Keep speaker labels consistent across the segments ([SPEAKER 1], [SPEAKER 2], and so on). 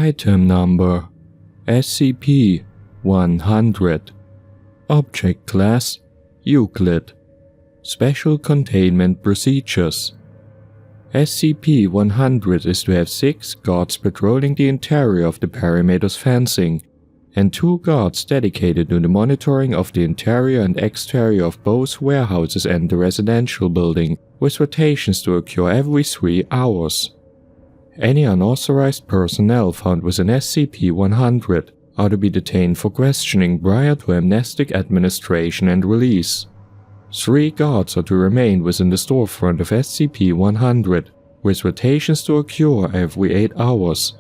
[SPEAKER 1] Item Number SCP-100. Object Class Euclid. Special Containment Procedures. SCP-100 is to have 6 guards patrolling the interior of the perimeter's fencing, and 2 guards dedicated to the monitoring of the interior and exterior of both warehouses and the residential building, with rotations to occur every 3 hours. Any unauthorized personnel found within SCP-100 are to be detained for questioning prior to amnestic administration and release. 3 guards are to remain within the storefront of SCP-100, with rotations to occur every 8 hours.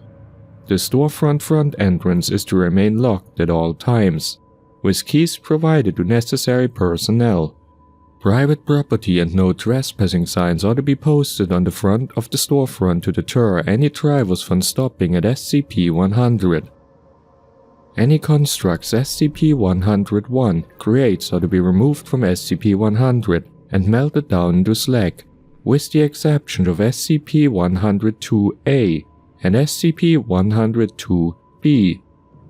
[SPEAKER 1] The storefront front entrance is to remain locked at all times, with keys provided to necessary personnel. Private property and no trespassing signs are to be posted on the front of the storefront to deter any drivers from stopping at SCP-100. Any constructs SCP-101 creates are to be removed from SCP-100 and melted down into slag, with the exception of SCP-102-A and SCP-102-B.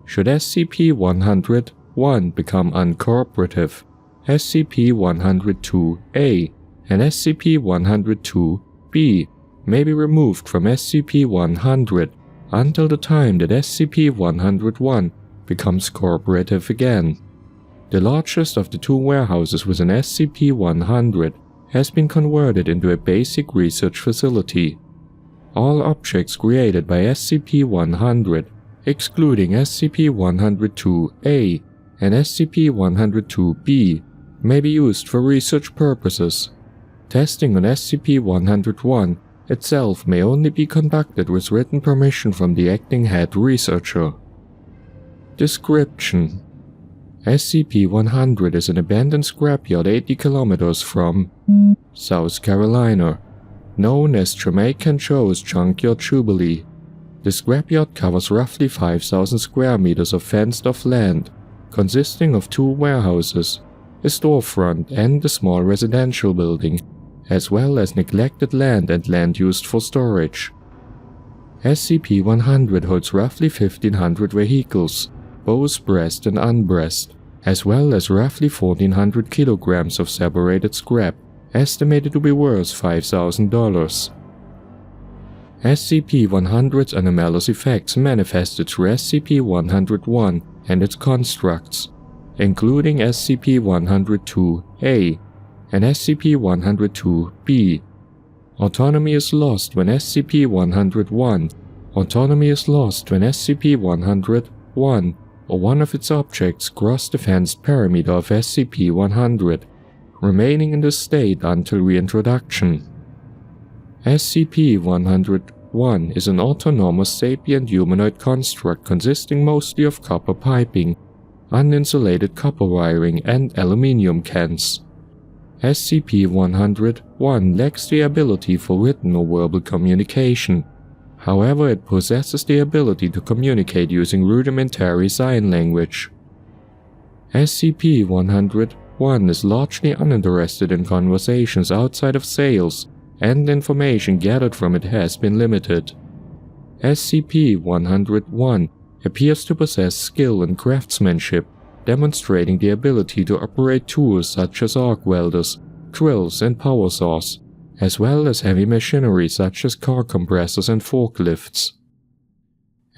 [SPEAKER 1] Should SCP-101 become uncooperative, SCP-102-A and SCP-102-B may be removed from SCP-100 until the time that SCP-101 becomes cooperative again. The largest of the 2 warehouses within SCP-100 has been converted into a basic research facility. All objects created by SCP-100, excluding SCP-102-A and SCP-102-B, may be used for research purposes. Testing on SCP-101 itself may only be conducted with written permission from the acting head researcher. Description: SCP-100 is an abandoned scrapyard 80 kilometers from South Carolina, known as Jamaican Joe's Junkyard Jubilee. The scrapyard covers roughly 5,000 square meters of fenced-off land, consisting of 2 warehouses, a storefront and a small residential building, as well as neglected land and land used for storage. SCP-100 holds roughly 1,500 vehicles, both breast and unbreast, as well as roughly 1,400 kilograms of separated scrap, estimated to be worth $5,000. SCP-100's anomalous effects manifested through SCP-101 and its constructs, including SCP-102-A and SCP-102-B. Autonomy is lost when SCP-101. Autonomy is lost when SCP-101 or one of its objects cross the fenced perimeter of SCP-100, remaining in the state until reintroduction. SCP-101 is an autonomous sapient humanoid construct consisting mostly of copper piping, uninsulated copper wiring, and aluminium cans. SCP-101 lacks the ability for written or verbal communication. However, it possesses the ability to communicate using rudimentary sign language. SCP-101 is largely uninterested in conversations outside of sales, and information gathered from it has been limited. SCP-101 appears to possess skill in craftsmanship, demonstrating the ability to operate tools such as arc welders, drills, and power saws, as well as heavy machinery such as car compressors and forklifts.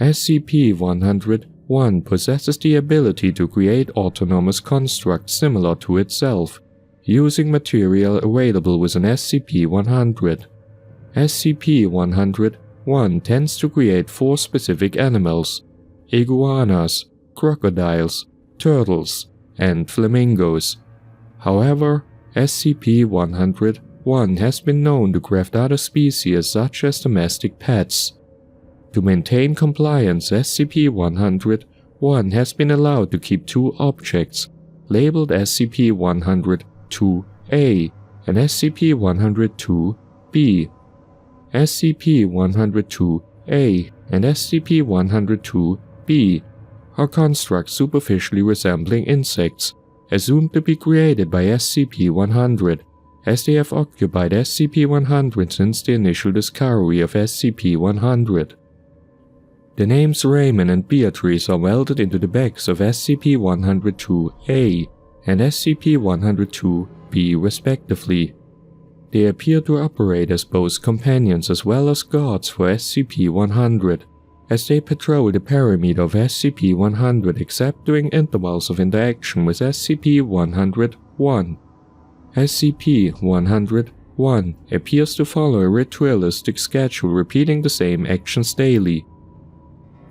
[SPEAKER 1] SCP-101 possesses the ability to create autonomous constructs similar to itself, using material available within SCP-100. SCP-101 tends to create 4 specific animals: iguanas, crocodiles, turtles, and flamingos. However, SCP-101 has been known to craft other species such as domestic pets. To maintain compliance, SCP-101 has been allowed to keep 2 objects, labeled SCP-102-A and SCP-102-B. SCP-102-A and SCP-102-B are constructs superficially resembling insects, assumed to be created by SCP-100, as they have occupied SCP-100 since the initial discovery of SCP-100. The names Raymond and Beatrice are welded into the backs of SCP-102-A and SCP-102-B respectively. They appear to operate as both companions as well as guards for SCP-100, as they patrol the perimeter of SCP-100 except during intervals of interaction with SCP-101. SCP-101 appears to follow a ritualistic schedule repeating the same actions daily.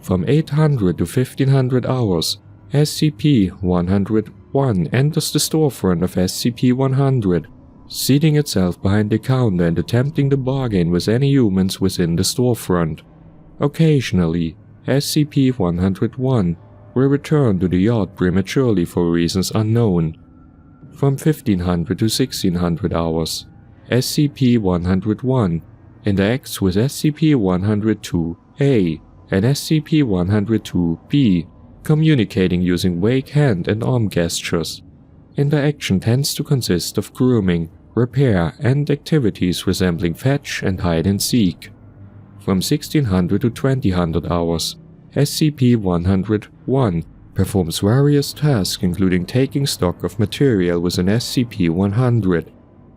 [SPEAKER 1] From 800 to 1500 hours, SCP-101 enters the storefront of SCP-100, seating itself behind the counter and attempting to bargain with any humans within the storefront. Occasionally, SCP-101 will return to the yard prematurely for reasons unknown. From 1500 to 1600 hours, SCP-101 interacts with SCP-102-A and SCP-102-B, communicating using vague hand and arm gestures. Interaction tends to consist of grooming, repair, and activities resembling fetch and hide-and-seek. From 1600 to 2000 hours, SCP-101 performs various tasks including taking stock of material within SCP-100,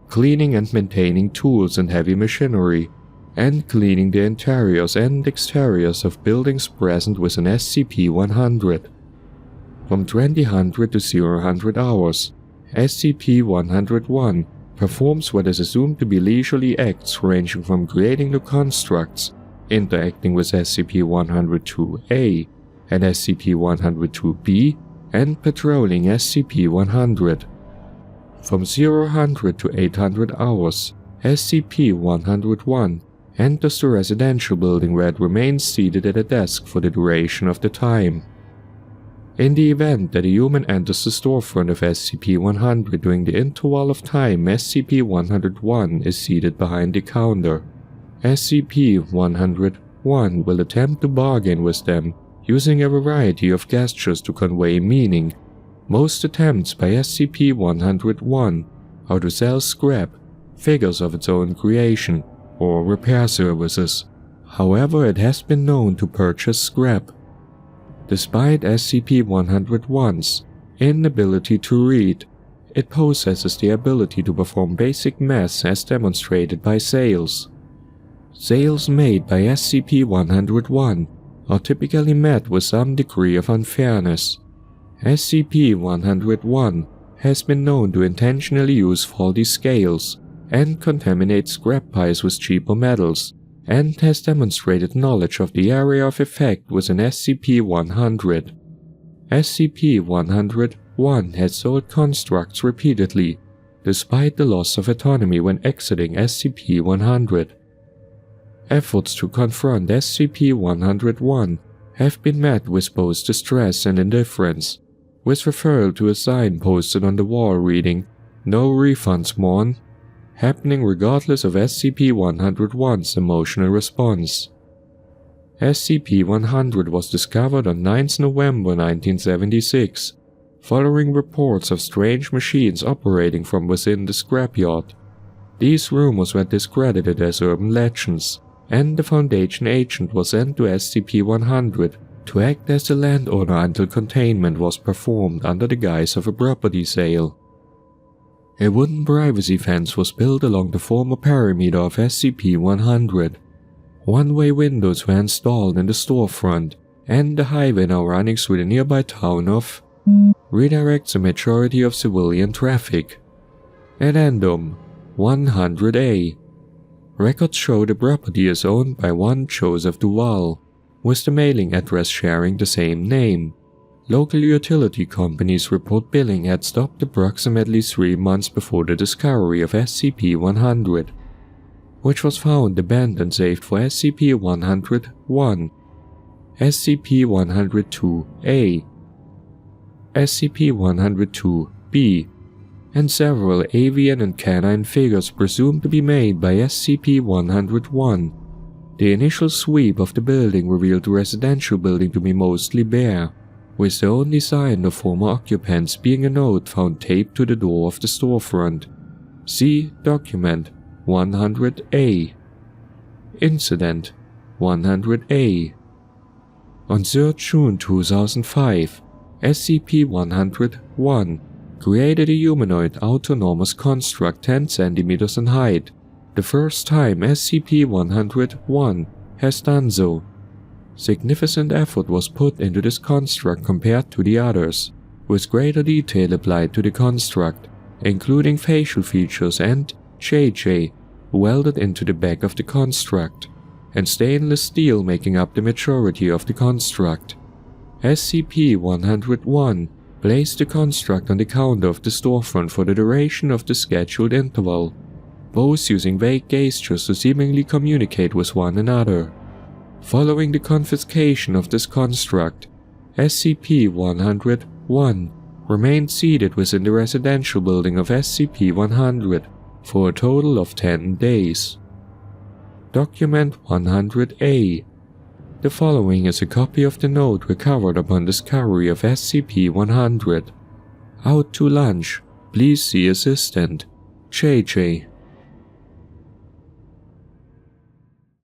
[SPEAKER 1] cleaning and maintaining tools and heavy machinery, and cleaning the interiors and exteriors of buildings present within SCP-100. From 2000 to 000 hours, SCP-101 performs what is assumed to be leisurely acts ranging from creating new constructs, interacting with SCP-102-A and SCP-102-B, and patrolling SCP-100. From 0 to 800 hours, SCP-101 enters the residential building where it remains seated at a desk for the duration of the time. In the event that a human enters the storefront of SCP-100 during the interval of time SCP-101 is seated behind the counter, SCP-101 will attempt to bargain with them using a variety of gestures to convey meaning. Most attempts by SCP-101 are to sell scrap, figures of its own creation, or repair services. However, it has been known to purchase scrap. Despite SCP-101's inability to read, it possesses the ability to perform basic math as demonstrated by sales. Sales made by SCP-101 are typically met with some degree of unfairness. SCP-101 has been known to intentionally use faulty scales and contaminate scrap piles with cheaper metals, and has demonstrated knowledge of the area of effect within SCP-100. SCP-101 has sold constructs repeatedly, despite the loss of autonomy when exiting SCP-100. Efforts to confront SCP-101 have been met with both distress and indifference, with referral to a sign posted on the wall reading, "No refunds, Mon," happening regardless of SCP-101's emotional response. SCP-100 was discovered on 9 November 1976, following reports of strange machines operating from within the scrapyard. These rumors were discredited as urban legends, and the Foundation agent was sent to SCP-100 to act as the landowner until containment was performed under the guise of a property sale. A wooden privacy fence was built along the former perimeter of SCP-100. One-way windows were installed in the storefront, and the highway now running through the nearby town of redirects a majority of civilian traffic. Addendum 100A. Records show the property is owned by one Joseph Duval, with the mailing address sharing the same name. Local utility companies report billing had stopped approximately 3 months before the discovery of SCP-100, which was found abandoned save for SCP-101, SCP-102-A, SCP-102-B, and several avian and canine figures presumed to be made by SCP-101. The initial sweep of the building revealed the residential building to be mostly bare, with the only sign of former occupants being a note found taped to the door of the storefront. See Document 100A. Incident 100A. On 3rd June 2005, SCP-101 created a humanoid autonomous construct 10 cm in height, the first time SCP-101 has done so. Significant effort was put into this construct compared to the others, with greater detail applied to the construct, including facial features and JJ welded into the back of the construct, and stainless steel making up the majority of the construct. SCP-101 placed the construct on the counter of the storefront for the duration of the scheduled interval, both using vague gestures to seemingly communicate with one another. Following the confiscation of this construct, SCP-101 remained seated within the residential building of SCP-100 for a total of 10 days. Document 100-A. The following is a copy of the note recovered upon discovery of SCP-100. Out to lunch. Please see Assistant. JJ.